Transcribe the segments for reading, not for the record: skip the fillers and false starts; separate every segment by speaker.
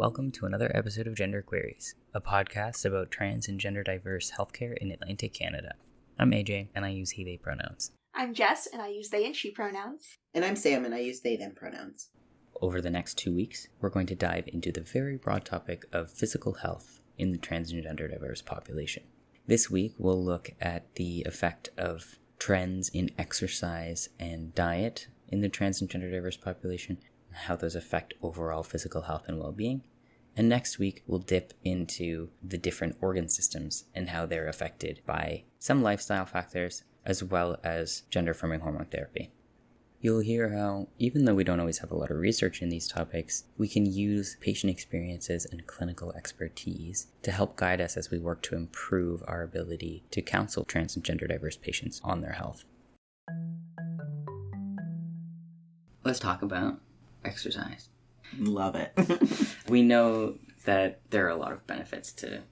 Speaker 1: Welcome to another episode of Gender Queries, a podcast about trans and gender diverse healthcare in Atlantic Canada. I'm AJ, and I use he, they pronouns.
Speaker 2: I'm Jess, and I use they and she pronouns.
Speaker 3: And I'm Sam, and I use they, them pronouns.
Speaker 1: Over the next 2 weeks, we're going to dive into the very broad topic of physical health in the trans and gender diverse population. This week, we'll look at the effect of trends in exercise and diet in the trans and gender diverse population, how those affect overall physical health and well-being. And next week, we'll dip into the different organ systems and how they're affected by some lifestyle factors, as well as gender-affirming hormone therapy. You'll hear how, even though we don't always have a lot of research in these topics, we can use patient experiences and clinical expertise to help guide us as we work to improve our ability to counsel trans and gender diverse patients on their health. Let's talk about exercise.
Speaker 3: Love it.
Speaker 1: We know that there are a lot of benefits to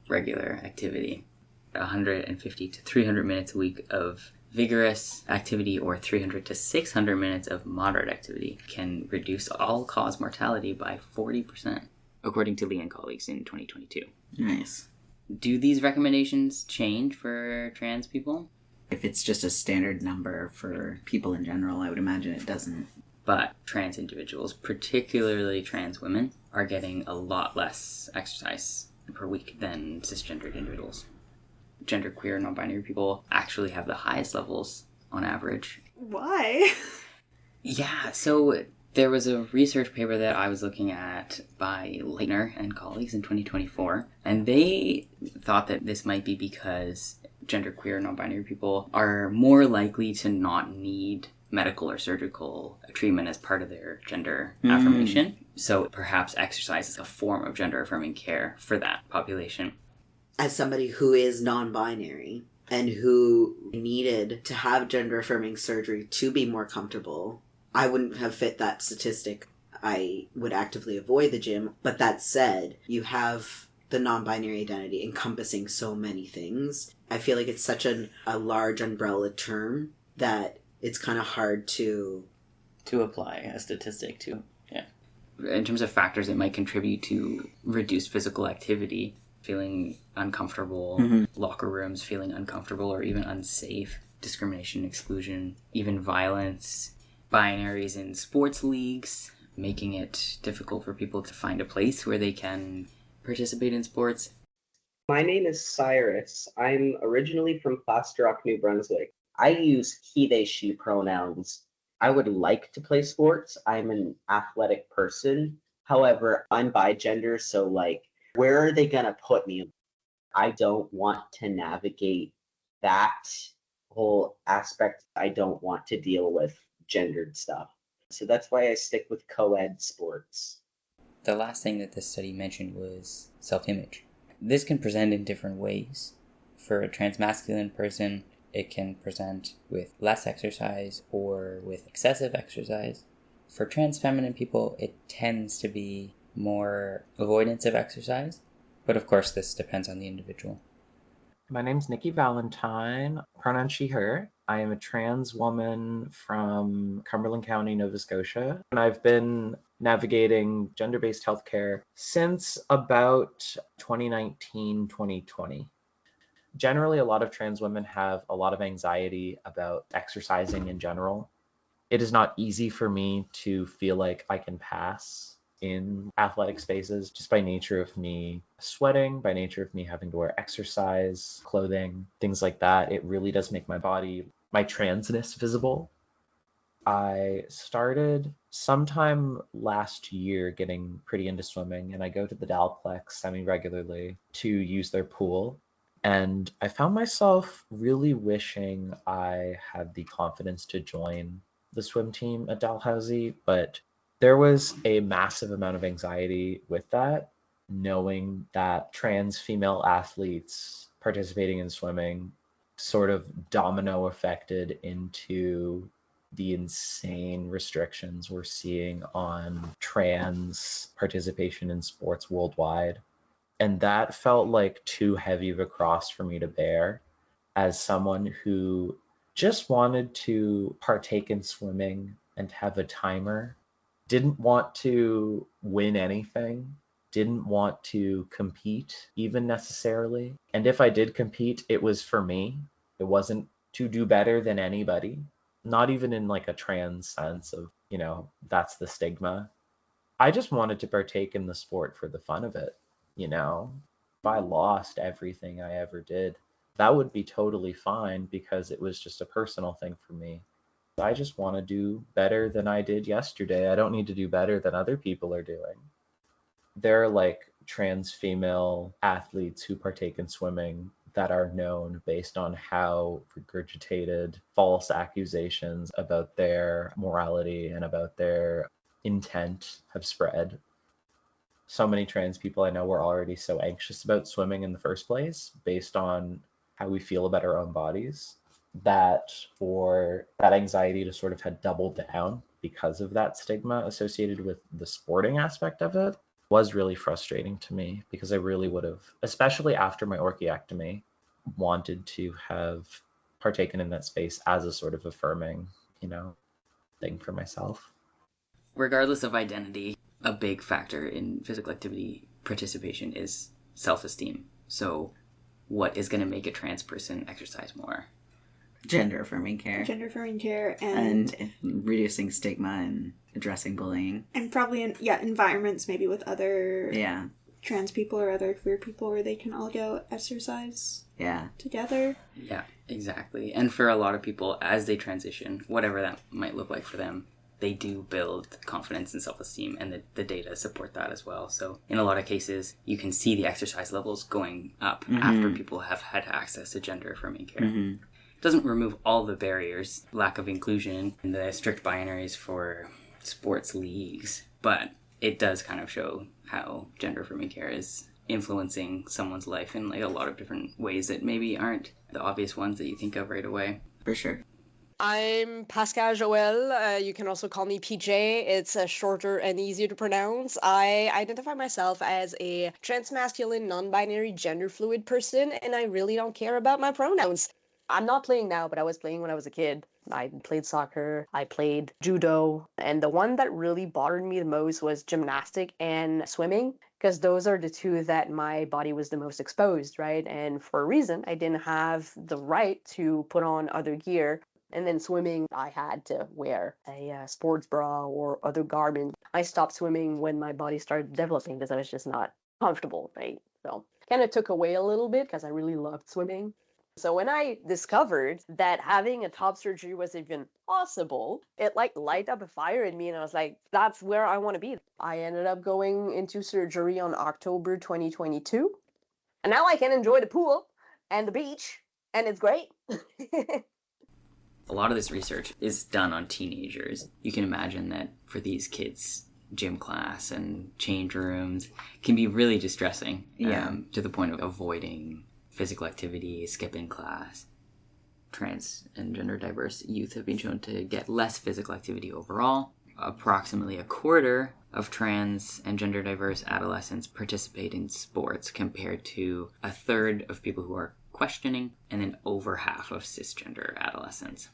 Speaker 1: regular activity. 150 to 300 minutes a week of vigorous activity or 300 to 600 minutes of moderate activity can reduce all-cause mortality by 40%, according to Lee and colleagues in 2022.
Speaker 3: Nice.
Speaker 1: Do these recommendations change for trans people?
Speaker 3: If it's just a standard number for people in general, I would imagine it doesn't.
Speaker 1: But trans individuals, particularly trans women, are getting a lot less exercise per week than cisgendered individuals. Genderqueer, non-binary people actually have the highest levels on average.
Speaker 2: Why?
Speaker 1: Yeah, so there was a research paper that I was looking at by Leitner and colleagues in 2024, and they thought that this might be because genderqueer, non-binary people are more likely to not need medical or surgical treatment as part of their gender affirmation. So perhaps exercise is a form of gender-affirming care for that population.
Speaker 4: As somebody who is non-binary and who needed to have gender-affirming surgery to be more comfortable, I wouldn't have fit that statistic. I would actively avoid the gym. But that said, you have the non-binary identity encompassing so many things. I feel like it's such a large umbrella term that it's kind of hard to
Speaker 1: apply a statistic to. Yeah. In terms of factors that might contribute to reduced physical activity, feeling uncomfortable, locker rooms feeling uncomfortable or even unsafe, discrimination, exclusion, even violence, binaries in sports leagues, making it difficult for people to find a place where they can participate in sports.
Speaker 5: My name is Cyrus. I'm originally from Plaster Rock, New Brunswick. I use he, they, she pronouns. I would like to play sports. I'm an athletic person. However, I'm bigender, so where are they going to put me? I don't want to navigate that whole aspect. I don't want to deal with gendered stuff. So that's why I stick with co-ed sports.
Speaker 1: The last thing that this study mentioned was self-image. This can present in different ways. For a transmasculine person, it can present with less exercise or with excessive exercise. For trans feminine people, it tends to be more avoidance of exercise. But of course, this depends on the individual.
Speaker 6: My name's Nikki Valentine, pronoun she, her. I am a trans woman from Cumberland County, Nova Scotia, and I've been navigating gender-based healthcare since about 2019, 2020. Generally, a lot of trans women have a lot of anxiety about exercising in general. It is not easy for me to feel like I can pass in athletic spaces just by nature of me sweating, by nature of me having to wear exercise clothing, things like that. It really does make my body, my transness visible. I started sometime last year getting pretty into swimming, and I go to the Dalplex semi-regularly to use their pool. And I found myself really wishing I had the confidence to join the swim team at Dalhousie, but there was a massive amount of anxiety with that, knowing that trans female athletes participating in swimming sort of domino affected into the insane restrictions we're seeing on trans participation in sports worldwide. And that felt like too heavy of a cross for me to bear as someone who just wanted to partake in swimming and have a timer, didn't want to win anything, didn't want to compete even necessarily. And if I did compete, it was for me. It wasn't to do better than anybody, not even in like a trans sense of, that's the stigma. I just wanted to partake in the sport for the fun of it. If I lost everything I ever did, that would be totally fine because it was just a personal thing for me. I just want to do better than I did yesterday. I don't need to do better than other people are doing. There are like trans female athletes who partake in swimming that are known based on how regurgitated false accusations about their morality and about their intent have spread. So many trans people I know were already so anxious about swimming in the first place based on how we feel about our own bodies, that for that anxiety to sort of had doubled down because of that stigma associated with the sporting aspect of it was really frustrating to me, because I really would have, especially after my orchiectomy, wanted to have partaken in that space as a sort of affirming, thing for myself.
Speaker 1: Regardless of identity, a big factor in physical activity participation is self-esteem. So what is going to make a trans person exercise more?
Speaker 3: Gender affirming care.
Speaker 2: Gender affirming care
Speaker 3: and reducing stigma and addressing bullying.
Speaker 2: And probably environments maybe with other trans people or other queer people where they can all go exercise together.
Speaker 1: Yeah, exactly. And for a lot of people, as they transition, whatever that might look like for them, they do build confidence and self-esteem, and the data support that as well. So in a lot of cases, you can see the exercise levels going up after people have had access to gender affirming care. It doesn't remove all the barriers, lack of inclusion in the strict binaries for sports leagues, but it does kind of show how gender affirming care is influencing someone's life in like a lot of different ways that maybe aren't the obvious ones that you think of right away.
Speaker 3: For sure.
Speaker 7: I'm Pascale Joëlle. You can also call me PJ. It's shorter and easier to pronounce. I identify myself as a transmasculine, non-binary, gender fluid person, and I really don't care about my pronouns. I'm not playing now, but I was playing when I was a kid. I played soccer, I played judo, and the one that really bothered me the most was gymnastic and swimming, because those are the two that my body was the most exposed, right? And for a reason, I didn't have the right to put on other gear. And then swimming, I had to wear a sports bra or other garment. I stopped swimming when my body started developing because I was just not comfortable, right? So kind of took away a little bit because I really loved swimming. So when I discovered that having a top surgery was even possible, it like lighted up a fire in me, and I was like, that's where I want to be. I ended up going into surgery on October 2022. And now I can enjoy the pool and the beach, and it's great.
Speaker 1: A lot of this research is done on teenagers. You can imagine that for these kids, gym class and change rooms can be really distressing to the point of avoiding physical activity, skipping class. Trans and gender diverse youth have been shown to get less physical activity overall. Approximately a quarter of trans and gender diverse adolescents participate in sports compared to a third of people who are questioning, and then over half of cisgender adolescents.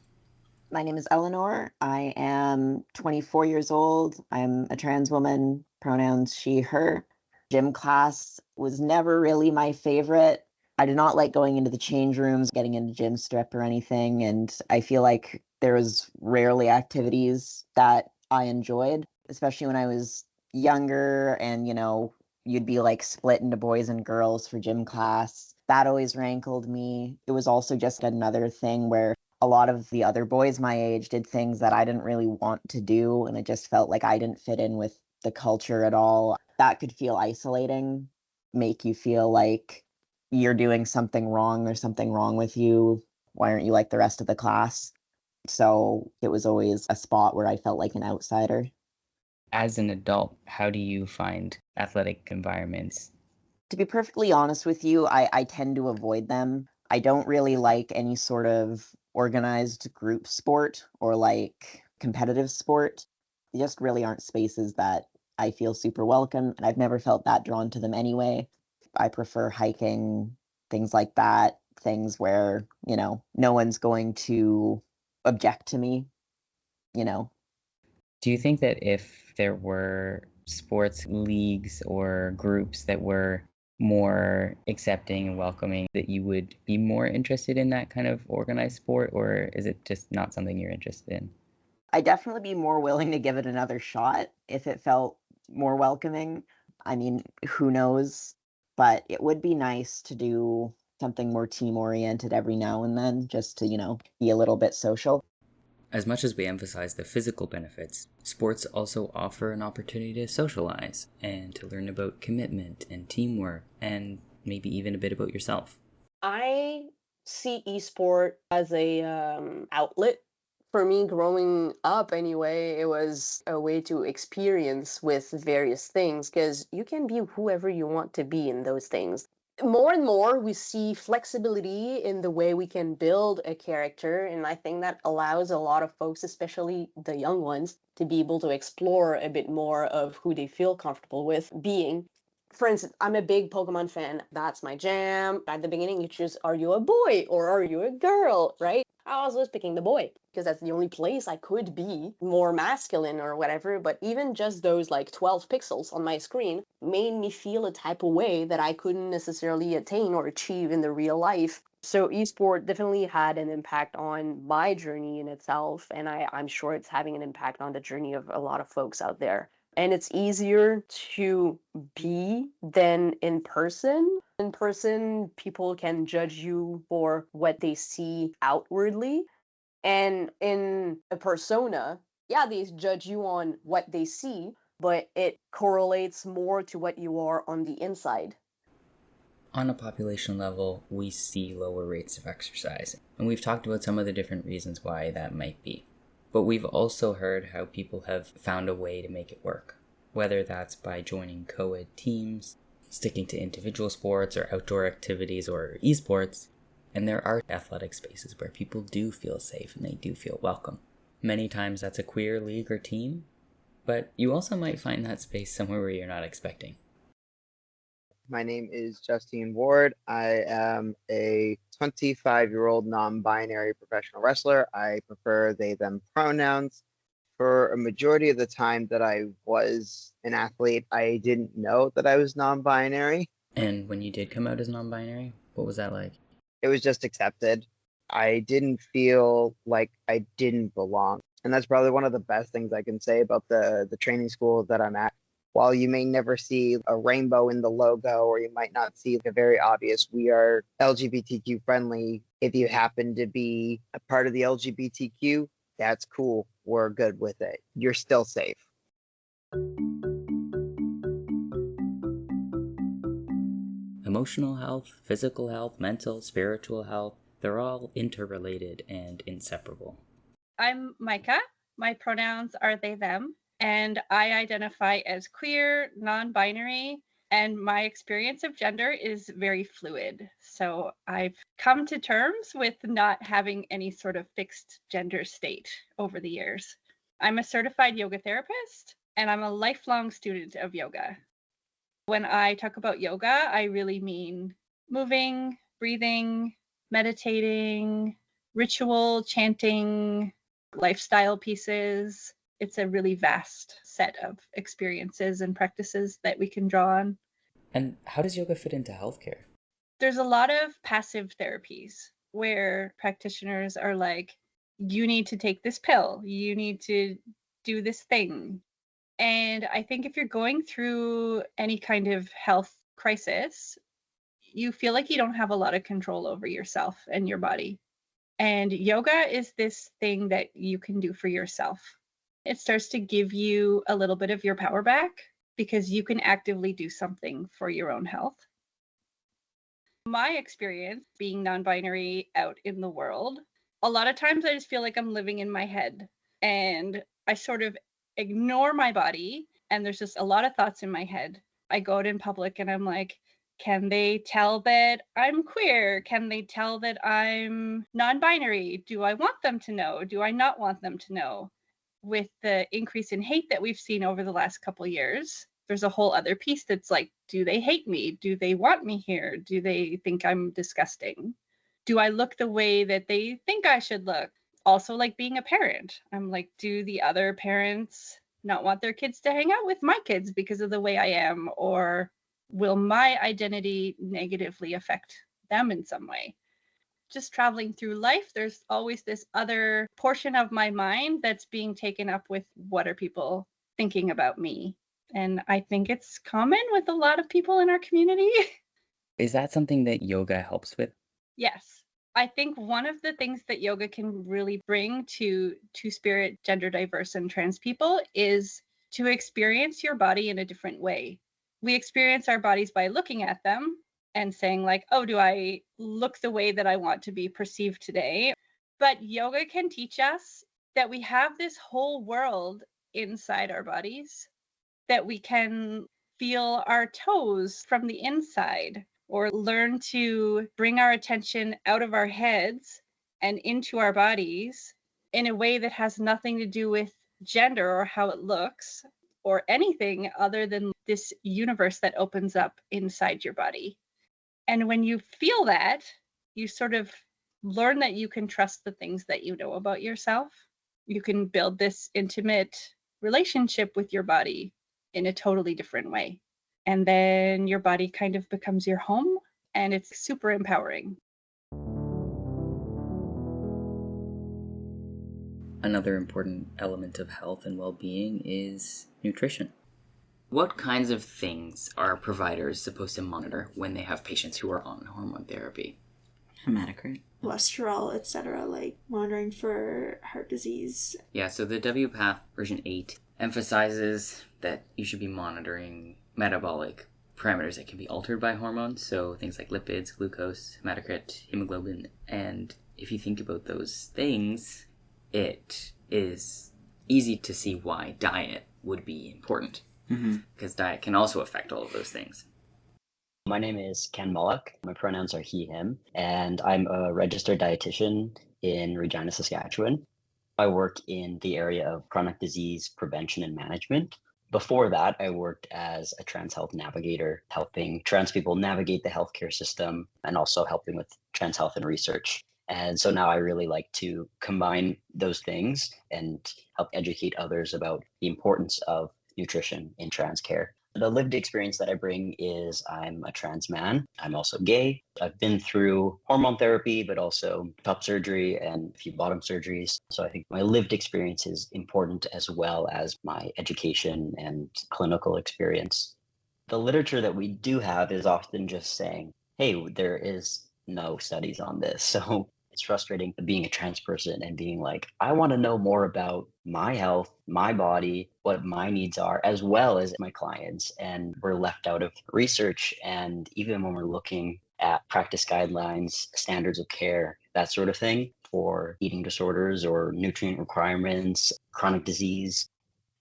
Speaker 8: My name is Elanor. I am 24 years old. I'm a trans woman, pronouns she, her. Gym class was never really my favorite. I did not like going into the change rooms, getting into gym strip or anything, and I feel like there was rarely activities that I enjoyed, especially when I was younger and, you'd be like split into boys and girls for gym class. That always rankled me. It was also just another thing where a lot of the other boys my age did things that I didn't really want to do, and it just felt like I didn't fit in with the culture at all. That could feel isolating, make you feel like you're doing something wrong, there's something wrong with you. Why aren't you like the rest of the class? So it was always a spot where I felt like an outsider.
Speaker 1: As an adult, how do you find athletic environments?
Speaker 8: To be perfectly honest with you, I tend to avoid them. I don't really like any sort of organized group sport or like competitive sport. They just really aren't spaces that I feel super welcome, and I've never felt that drawn to them anyway. I prefer hiking, things like that, things where, no one's going to object to me,
Speaker 1: Do you think that if there were sports leagues or groups that were more accepting and welcoming, that you would be more interested in that kind of organized sport, or is it just not something you're interested in?
Speaker 8: I'd definitely be more willing to give it another shot if it felt more welcoming. I mean, who knows? But it would be nice to do something more team-oriented every now and then, just to, be a little bit social.
Speaker 1: As much as we emphasize the physical benefits, sports also offer an opportunity to socialize and to learn about commitment and teamwork and maybe even a bit about yourself.
Speaker 7: I see esport as a outlet. For me, growing up anyway, it was a way to experience with various things, because you can be whoever you want to be in those things. More and more, we see flexibility in the way we can build a character, and I think that allows a lot of folks, especially the young ones, to be able to explore a bit more of who they feel comfortable with being. For instance, I'm a big Pokemon fan. That's my jam. At the beginning, you choose, are you a boy or are you a girl, right? I was always picking the boy because that's the only place I could be more masculine or whatever. But even just those 12 pixels on my screen made me feel a type of way that I couldn't necessarily attain or achieve in the real life. So esport definitely had an impact on my journey in itself, and I'm sure it's having an impact on the journey of a lot of folks out there. And it's easier to be than in person. In person, people can judge you for what they see outwardly. And in a persona, yeah, they judge you on what they see, but it correlates more to what you are on the inside.
Speaker 1: On a population level, we see lower rates of exercise, and we've talked about some of the different reasons why that might be. But we've also heard how people have found a way to make it work, whether that's by joining co-ed teams, sticking to individual sports or outdoor activities or esports, and there are athletic spaces where people do feel safe and they do feel welcome. Many times that's a queer league or team, but you also might find that space somewhere where you're not expecting.
Speaker 9: My name is Justine Ward. I am a 25-year-old non-binary professional wrestler. I prefer they, them pronouns. For a majority of the time that I was an athlete, I didn't know that I was non-binary.
Speaker 1: And when you did come out as non-binary, what was that like?
Speaker 9: It was just accepted. I didn't feel like I didn't belong. And that's probably one of the best things I can say about the training school that I'm at. While you may never see a rainbow in the logo, or you might not see a very obvious, we are LGBTQ friendly. If you happen to be a part of the LGBTQ, that's cool. We're good with it. You're still safe.
Speaker 1: Emotional health, physical health, mental, spiritual health, they're all interrelated and inseparable.
Speaker 10: I'm Maeka. My pronouns are they, them. And I identify as queer, non-binary, and my experience of gender is very fluid. So I've come to terms with not having any sort of fixed gender state over the years. I'm a certified yoga therapist, and I'm a lifelong student of yoga. When I talk about yoga, I really mean moving, breathing, meditating, ritual, chanting, lifestyle pieces. It's a really vast set of experiences and practices that we can draw on.
Speaker 1: And how does yoga fit into healthcare?
Speaker 10: There's a lot of passive therapies where practitioners are like, you need to take this pill, you need to do this thing. And I think if you're going through any kind of health crisis, you feel like you don't have a lot of control over yourself and your body. And yoga is this thing that you can do for yourself. It starts to give you a little bit of your power back because you can actively do something for your own health. My experience being non-binary out in the world, a lot of times I just feel like I'm living in my head and I sort of ignore my body and there's just a lot of thoughts in my head. I go out in public and I'm like, can they tell that I'm queer? Can they tell that I'm non-binary? Do I want them to know? Do I not want them to know? With the increase in hate that we've seen over the last couple of years, there's a whole other piece that's like, do they hate me? Do they want me here? Do they think I'm disgusting? Do I look the way that they think I should look? Also, like being a parent, I'm like, do the other parents not want their kids to hang out with my kids because of the way I am? Or will my identity negatively affect them in some way? Just traveling through life, there's always this other portion of my mind that's being taken up with what are people thinking about me? And I think it's common with a lot of people in our community.
Speaker 1: Is that something that yoga helps with?
Speaker 10: Yes. I think one of the things that yoga can really bring to two-spirit, gender diverse, and trans people is to experience your body in a different way. We experience our bodies by looking at them and saying like, oh, do I look the way that I want to be perceived today? But yoga can teach us that we have this whole world inside our bodies, that we can feel our toes from the inside, or learn to bring our attention out of our heads and into our bodies in a way that has nothing to do with gender or how it looks or anything other than this universe that opens up inside your body. And when you feel that, you sort of learn that you can trust the things that you know about yourself. You can build this intimate relationship with your body in a totally different way. And then your body kind of becomes your home, and it's super empowering.
Speaker 1: Another important element of health and well-being is nutrition. What kinds of things are providers supposed to monitor when they have patients who are on hormone therapy?
Speaker 3: Hematocrit.
Speaker 2: Cholesterol, etc., like monitoring for heart disease.
Speaker 1: Yeah, so the WPATH version 8 emphasizes that you should be monitoring metabolic parameters that can be altered by hormones, so things like lipids, glucose, hematocrit, hemoglobin. And if you think about those things, it is easy to see why diet would be important, because diet can also affect all of those things.
Speaker 11: My name is Ken Mullock. My pronouns are he, him, and I'm a registered dietitian in Regina, Saskatchewan. I work in the area of chronic disease prevention and management. Before that, I worked as a trans health navigator, helping trans people navigate the healthcare system and also helping with trans health and research. And so now I really like to combine those things and help educate others about the importance of nutrition in trans care. The lived experience that I bring is I'm a trans man. I'm also gay. I've been through hormone therapy, but also top surgery and a few bottom surgeries. So I think my lived experience is important as well as my education and clinical experience. The literature that we do have is often just saying, hey, there is no studies on this. So it's frustrating being a trans person and being like, I want to know more about my health, my body, what my needs are, as well as my clients. And we're left out of research. And even when we're looking at practice guidelines, standards of care, that sort of thing for eating disorders or nutrient requirements, chronic disease,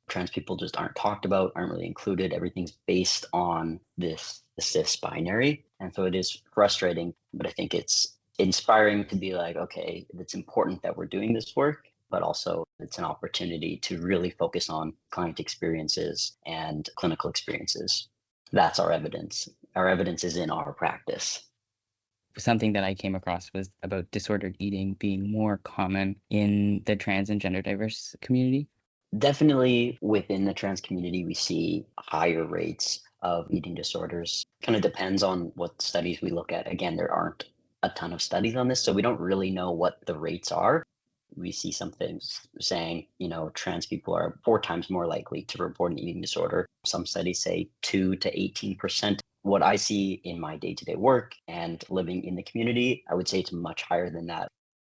Speaker 11: trans people just aren't talked about, aren't really included. Everything's based on this cis binary. And so it is frustrating, but I think it's inspiring to be like, okay, it's important that we're doing this work, but also it's an opportunity to really focus on client experiences and clinical experiences. That's our evidence. Our evidence is in our practice.
Speaker 1: Something that I came across was about disordered eating being more common in the trans and gender diverse community.
Speaker 11: Definitely within the trans community, we see higher rates of eating disorders. Kind of depends on what studies we look at. Again, there aren't a ton of studies on this, so we don't really know what the rates are. We see some things saying, trans people are 4 times more likely to report an eating disorder. Some studies say 2 to 18%. What I see in my day-to-day work and living in the community, I would say it's much higher than that.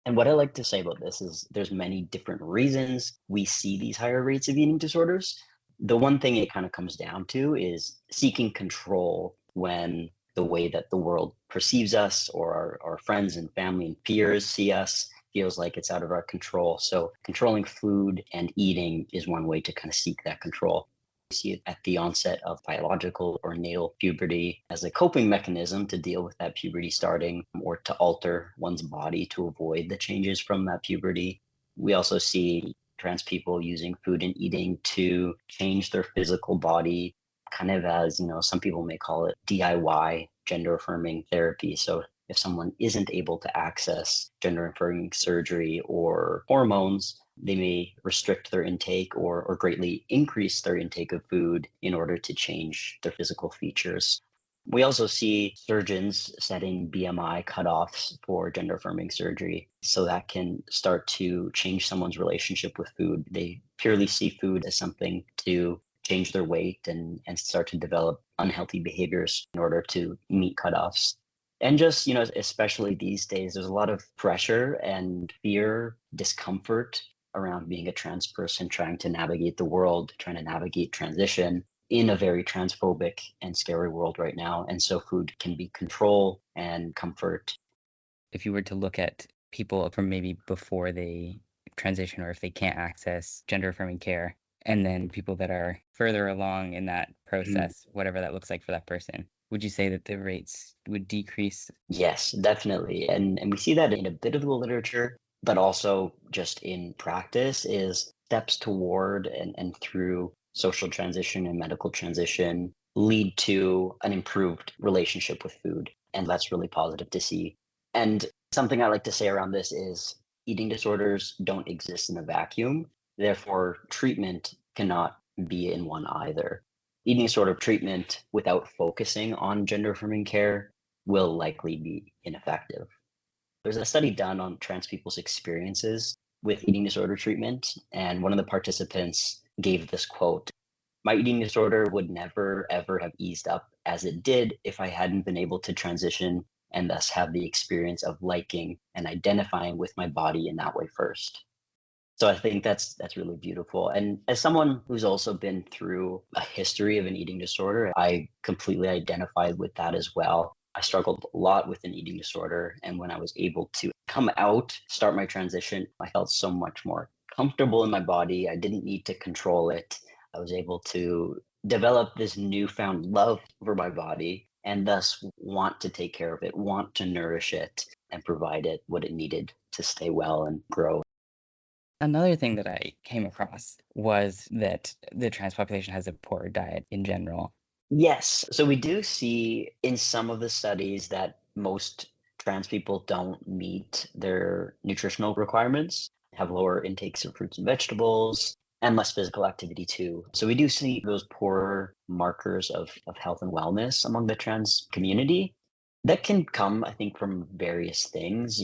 Speaker 11: And what I like to say about this is there's many different reasons we see these higher rates of eating disorders. The one thing it kind of comes down to is seeking control when the way that the world perceives us or our friends and family and peers see us feels like it's out of our control. So controlling food and eating is one way to kind of seek that control. We see it at the onset of biological or natal puberty as a coping mechanism to deal with that puberty starting or to alter one's body to avoid the changes from that puberty. We also see trans people using food and eating to change their physical body, kind of as, some people may call it DIY, gender affirming therapy. So if someone isn't able to access gender affirming surgery or hormones, they may restrict their intake or greatly increase their intake of food in order to change their physical features. We also see surgeons setting BMI cutoffs for gender affirming surgery, so that can start to change someone's relationship with food. They purely see food as something to change their weight and start to develop unhealthy behaviors in order to meet cutoffs. And just, especially these days, there's a lot of pressure and fear, discomfort around being a trans person, trying to navigate the world, trying to navigate transition in a very transphobic and scary world right now. And so food can be control and comfort.
Speaker 1: If you were to look at people from maybe before they transition, or if they can't access gender affirming care, and then people that are further along in that process, whatever that looks like for that person, would you say that the rates would decrease?
Speaker 11: Yes, definitely. And we see that in a bit of the literature, but also just in practice, is steps toward and through social transition and medical transition lead to an improved relationship with food. And that's really positive to see. And something I like to say around this is eating disorders don't exist in a vacuum. Therefore, treatment cannot be in one either. Eating disorder treatment without focusing on gender affirming care will likely be ineffective. There's a study done on trans people's experiences with eating disorder treatment, and one of the participants gave this quote: "My eating disorder would never, ever have eased up as it did if I hadn't been able to transition and thus have the experience of liking and identifying with my body in that way first." So I think that's really beautiful. And as someone who's also been through a history of an eating disorder, I completely identified with that as well. I struggled a lot with an eating disorder. And when I was able to come out, start my transition, I felt so much more comfortable in my body. I didn't need to control it. I was able to develop this newfound love for my body and thus want to take care of it, want to nourish it and provide it what it needed to stay well and grow.
Speaker 1: Another thing that I came across was that the trans population has a poor diet in general.
Speaker 11: Yes. So we do see in some of the studies that most trans people don't meet their nutritional requirements, have lower intakes of fruits and vegetables, and less physical activity too. So we do see those poor markers of health and wellness among the trans community. That can come, I think, from various things.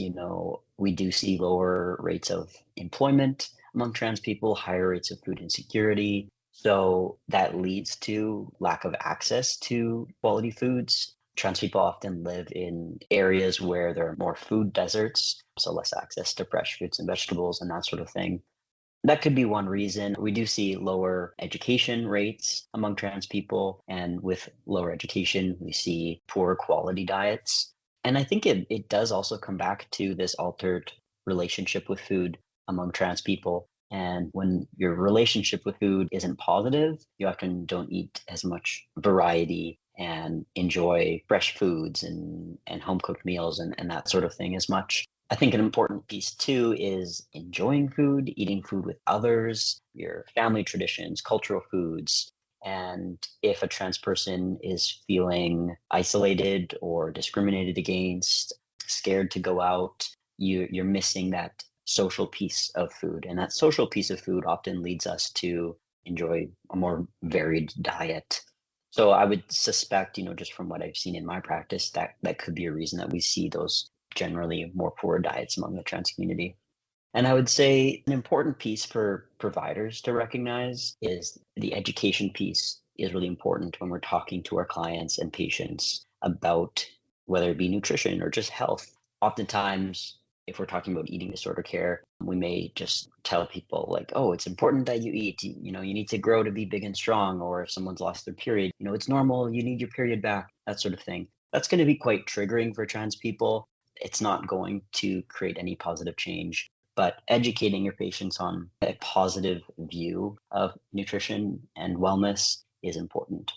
Speaker 11: We do see lower rates of employment among trans people, higher rates of food insecurity. So that leads to lack of access to quality foods. Trans people often live in areas where there are more food deserts, so less access to fresh fruits and vegetables and that sort of thing. That could be one reason. We do see lower education rates among trans people, and with lower education, we see poor quality diets. And I think it does also come back to this altered relationship with food among trans people. And when your relationship with food isn't positive, you often don't eat as much variety and enjoy fresh foods and home cooked meals and that sort of thing as much. I think an important piece too is enjoying food, eating food with others, your family traditions, cultural foods. And if a trans person is feeling isolated or discriminated against, scared to go out, you're missing that social piece of food. And that social piece of food often leads us to enjoy a more varied diet. So I would suspect, just from what I've seen in my practice, that could be a reason that we see those generally more poor diets among the trans community. And I would say an important piece for providers to recognize is the education piece is really important when we're talking to our clients and patients about whether it be nutrition or just health. Oftentimes, if we're talking about eating disorder care, we may just tell people like, oh, it's important that you eat, you need to grow to be big and strong. Or if someone's lost their period, it's normal, you need your period back, that sort of thing. That's going to be quite triggering for trans people. It's not going to create any positive change. But educating your patients on a positive view of nutrition and wellness is important.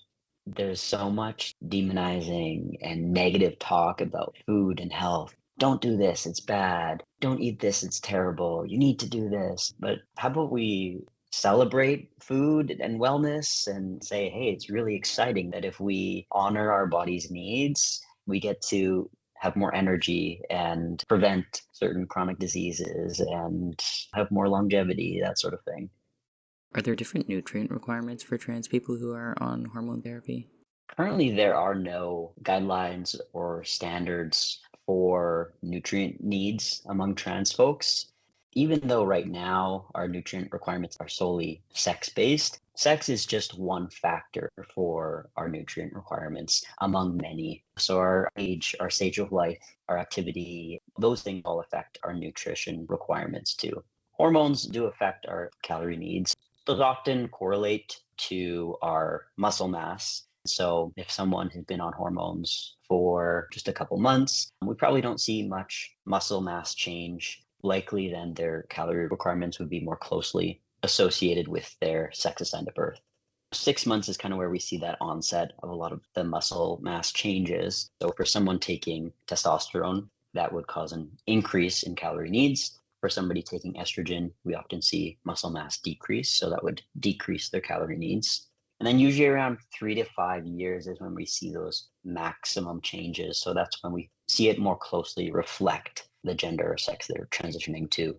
Speaker 11: There's so much demonizing and negative talk about food and health. Don't do this, it's bad. Don't eat this, it's terrible. You need to do this. But how about we celebrate food and wellness and say, hey, it's really exciting that if we honor our body's needs, we get to have more energy and prevent certain chronic diseases and have more longevity, that sort of thing.
Speaker 1: Are there different nutrient requirements for trans people who are on hormone therapy?
Speaker 11: Currently, there are no guidelines or standards for nutrient needs among trans folks. Even though right now our nutrient requirements are solely sex-based, sex is just one factor for our nutrient requirements among many. So our age, our stage of life, our activity, those things all affect our nutrition requirements too. Hormones do affect our calorie needs. Those often correlate to our muscle mass. So if someone has been on hormones for just a couple months, we probably don't see much muscle mass change. Likely then their calorie requirements would be more closely associated with their sex assigned at birth. 6 months is kind of where we see that onset of a lot of the muscle mass changes. So for someone taking testosterone, that would cause an increase in calorie needs. For somebody taking estrogen, we often see muscle mass decrease, so that would decrease their calorie needs. And then usually around 3 to 5 years is when we see those maximum changes. So that's when we see it more closely reflect the gender or sex they're transitioning to.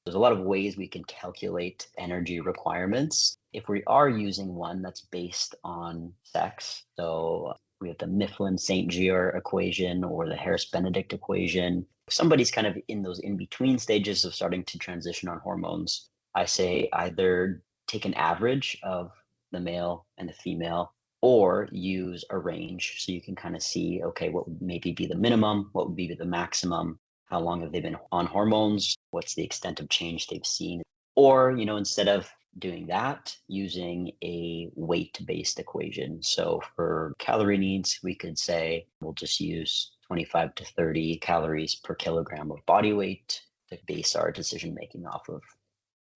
Speaker 11: There's a lot of ways we can calculate energy requirements. If we are using one that's based on sex, so we have the Mifflin-St. Jeor equation or the Harris-Benedict equation. If somebody's kind of in those in-between stages of starting to transition on hormones, I say either take an average of the male and the female, or use a range so you can kind of see, okay, what would maybe be the minimum, what would be the maximum, how long have they been on hormones, what's the extent of change they've seen. Or, instead of doing that, using a weight-based equation. So for calorie needs, we could say we'll just use 25 to 30 calories per kilogram of body weight to base our decision making off of.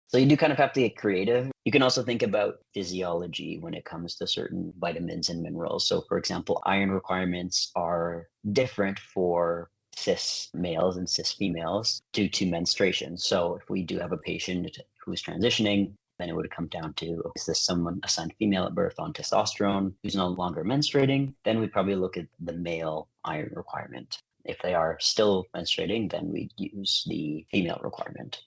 Speaker 11: So you do kind of have to get creative. You can also think about physiology when it comes to certain vitamins and minerals. So for example, iron requirements are different for cis males and cis females due to menstruation. So if we do have a patient who's transitioning, then it would come down to, is this someone assigned female at birth on testosterone who's no longer menstruating? Then we probably look at the male iron requirement. If they are still menstruating, then we use the female requirement.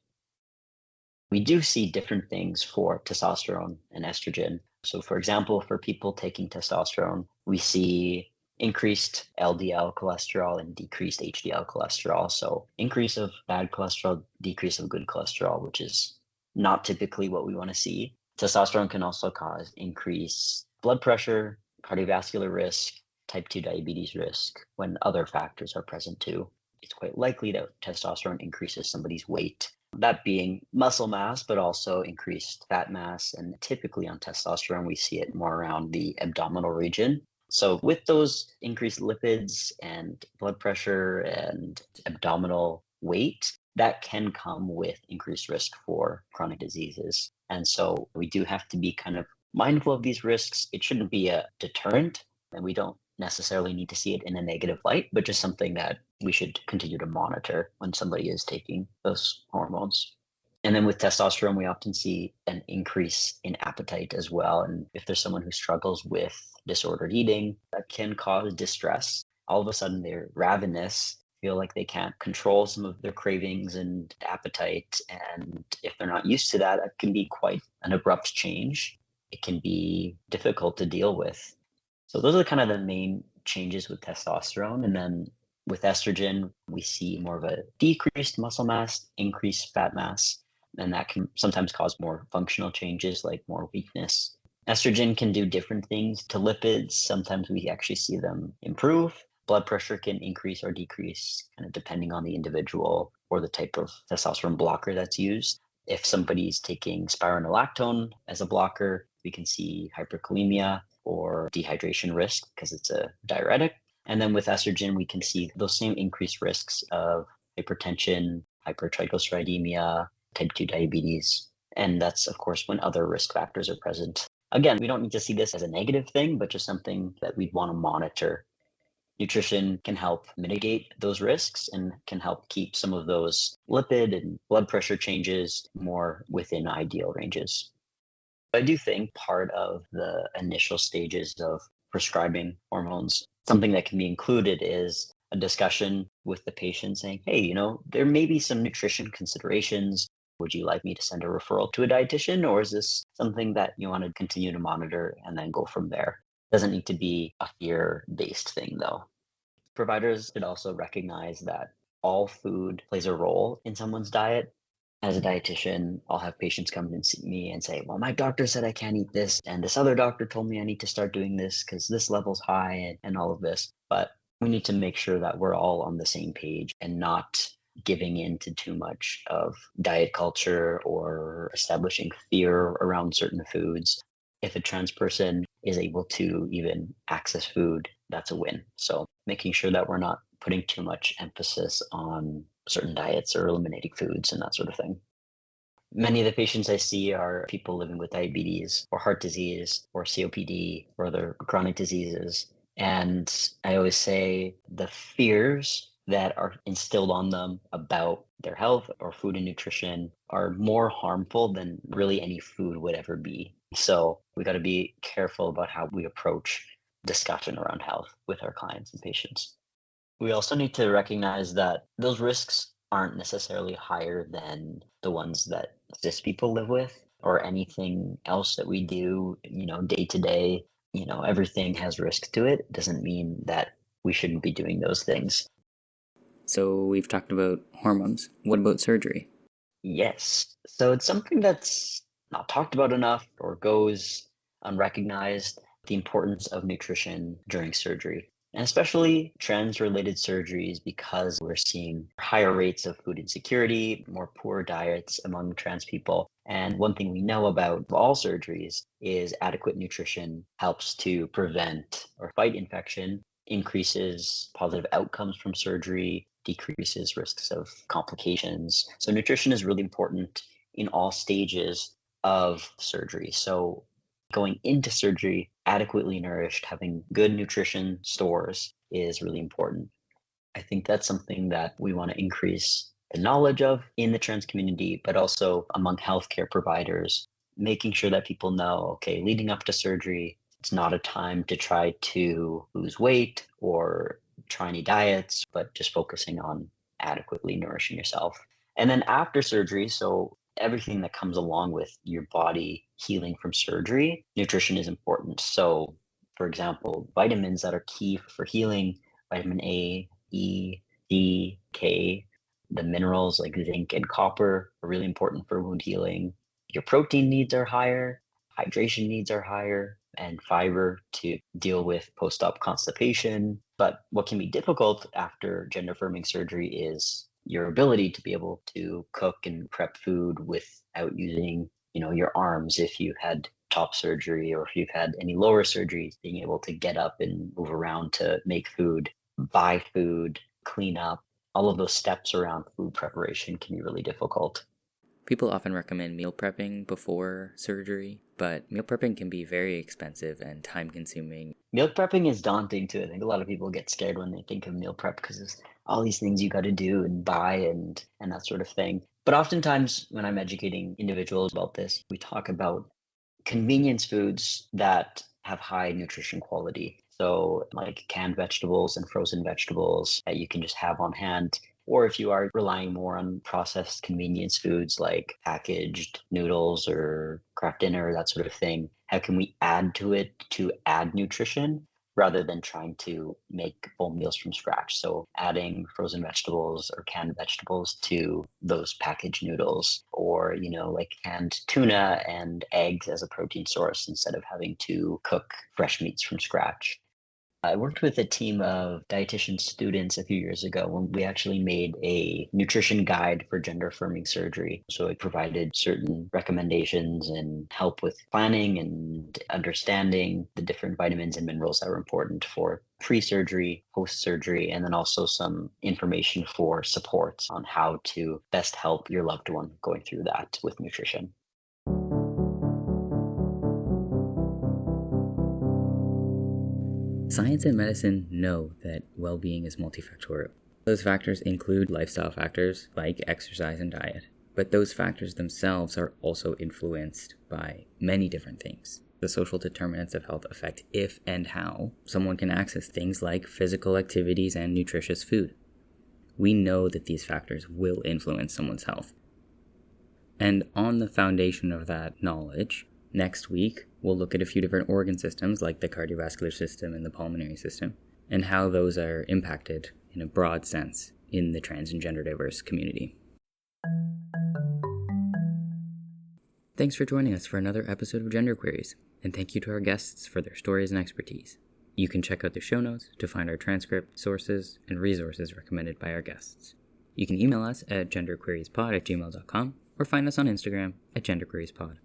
Speaker 11: We do see different things for testosterone and estrogen. So for example, for people taking testosterone, we see increased LDL cholesterol and decreased HDL cholesterol. So increase of bad cholesterol, decrease of good cholesterol, which is not typically what we want to see. Testosterone can also cause increased blood pressure, cardiovascular risk, type 2 diabetes risk when other factors are present too. It's quite likely that testosterone increases somebody's weight, that being muscle mass, but also increased fat mass. And typically on testosterone, we see it more around the abdominal region. So with those increased lipids and blood pressure and abdominal weight, that can come with increased risk for chronic diseases. And so we do have to be kind of mindful of these risks. It shouldn't be a deterrent, and we don't necessarily need to see it in a negative light, but just something that we should continue to monitor when somebody is taking those hormones. And then with testosterone, we often see an increase in appetite as well. And if there's someone who struggles with disordered eating, that can cause distress. All of a sudden, they're ravenous, feel like they can't control some of their cravings and appetite. And if they're not used to that, it can be quite an abrupt change. It can be difficult to deal with. So those are kind of the main changes with testosterone. And then with estrogen, we see more of a decreased muscle mass, increased fat mass, and that can sometimes cause more functional changes like more weakness. Estrogen can do different things to lipids. Sometimes we actually see them improve. Blood pressure can increase or decrease, kind of depending on the individual or the type of testosterone blocker that's used. If somebody's taking spironolactone as a blocker, we can see hyperkalemia or dehydration risk because it's a diuretic. And then with estrogen, we can see those same increased risks of hypertension, hypertriglyceridemia, type 2 diabetes. And that's, of course, when other risk factors are present. Again, we don't need to see this as a negative thing, but just something that we'd want to monitor. Nutrition can help mitigate those risks and can help keep some of those lipid and blood pressure changes more within ideal ranges. I do think part of the initial stages of prescribing hormones, something that can be included is a discussion with the patient saying, hey, there may be some nutrition considerations. Would you like me to send a referral to a dietitian, or is this something that you want to continue to monitor and then go from there? Doesn't need to be a fear-based thing, though. Providers should also recognize that all food plays a role in someone's diet. As a dietitian, I'll have patients come and see me and say, well, my doctor said I can't eat this, and this other doctor told me I need to start doing this because this level's high and all of this. But we need to make sure that we're all on the same page and not giving in to too much of diet culture or establishing fear around certain foods. If a trans person is able to even access food, that's a win. So making sure that we're not putting too much emphasis on certain diets or eliminating foods and that sort of thing. Many of the patients I see are people living with diabetes or heart disease or COPD or other chronic diseases. And I always say the fears that are instilled on them about their health or food and nutrition are more harmful than really any food would ever be. So we got to be careful about how we approach discussion around health with our clients and patients. We also need to recognize that those risks aren't necessarily higher than the ones that cis people live with or anything else that we do, day to day. Everything has risk to it. It doesn't mean that we shouldn't be doing those things.
Speaker 1: So we've talked about hormones. What about surgery?
Speaker 11: Yes. So it's something that's not talked about enough or goes unrecognized, the importance of nutrition during surgery. And especially trans-related surgeries, because we're seeing higher rates of food insecurity, more poor diets among trans people. And one thing we know about all surgeries is adequate nutrition helps to prevent or fight infection, increases positive outcomes from surgery, decreases risks of complications. So nutrition is really important in all stages of surgery. So going into surgery adequately nourished, having good nutrition stores is really important. I think that's something that we want to increase the knowledge of in the trans community, but also among healthcare providers, making sure that people know, okay, leading up to surgery, it's not a time to try to lose weight or try any diets, but just focusing on adequately nourishing yourself. And then after surgery, so everything that comes along with your body healing from surgery, nutrition is important. So, for example, vitamins that are key for healing, vitamin A, E, D, K, the minerals like zinc and copper are really important for wound healing. Your protein needs are higher, hydration needs are higher, and fiber to deal with post-op constipation. But what can be difficult after gender-affirming surgery is your ability to be able to cook and prep food without using, your arms if you've had top surgery or if you've had any lower surgeries, being able to get up and move around to make food, buy food, clean up. All of those steps around food preparation can be really difficult.
Speaker 1: People often recommend meal prepping before surgery, but meal prepping can be very expensive and time-consuming.
Speaker 11: Meal prepping is daunting too. I think a lot of people get scared when they think of meal prep because there's all these things you got to do and buy and that sort of thing. But oftentimes when I'm educating individuals about this, we talk about convenience foods that have high nutrition quality. So like canned vegetables and frozen vegetables that you can just have on hand. Or if you are relying more on processed convenience foods like packaged noodles or Kraft Dinner, that sort of thing, how can we add to it to add nutrition rather than trying to make full meals from scratch? So adding frozen vegetables or canned vegetables to those packaged noodles, or, like canned tuna and eggs as a protein source instead of having to cook fresh meats from scratch. I worked with a team of dietitian students a few years ago when we actually made a nutrition guide for gender-affirming surgery. So it provided certain recommendations and help with planning and understanding the different vitamins and minerals that were important for pre-surgery, post-surgery, and then also some information for support on how to best help your loved one going through that with nutrition.
Speaker 1: Science and medicine know that well-being is multifactorial. Those factors include lifestyle factors like exercise and diet, but those factors themselves are also influenced by many different things. the social determinants of health affect if and how someone can access things like physical activities and nutritious food. We know that these factors will influence someone's health. And on the foundation of that knowledge, next week, we'll look at a few different organ systems like the cardiovascular system and the pulmonary system, and how those are impacted in a broad sense in the trans and gender diverse community. Thanks for joining us for another episode of Gender Queries, and thank you to our guests for their stories and expertise. You can check out the show notes to find our transcript, sources, and resources recommended by our guests. You can email us at genderqueriespod@gmail.com or find us on Instagram at genderqueriespod.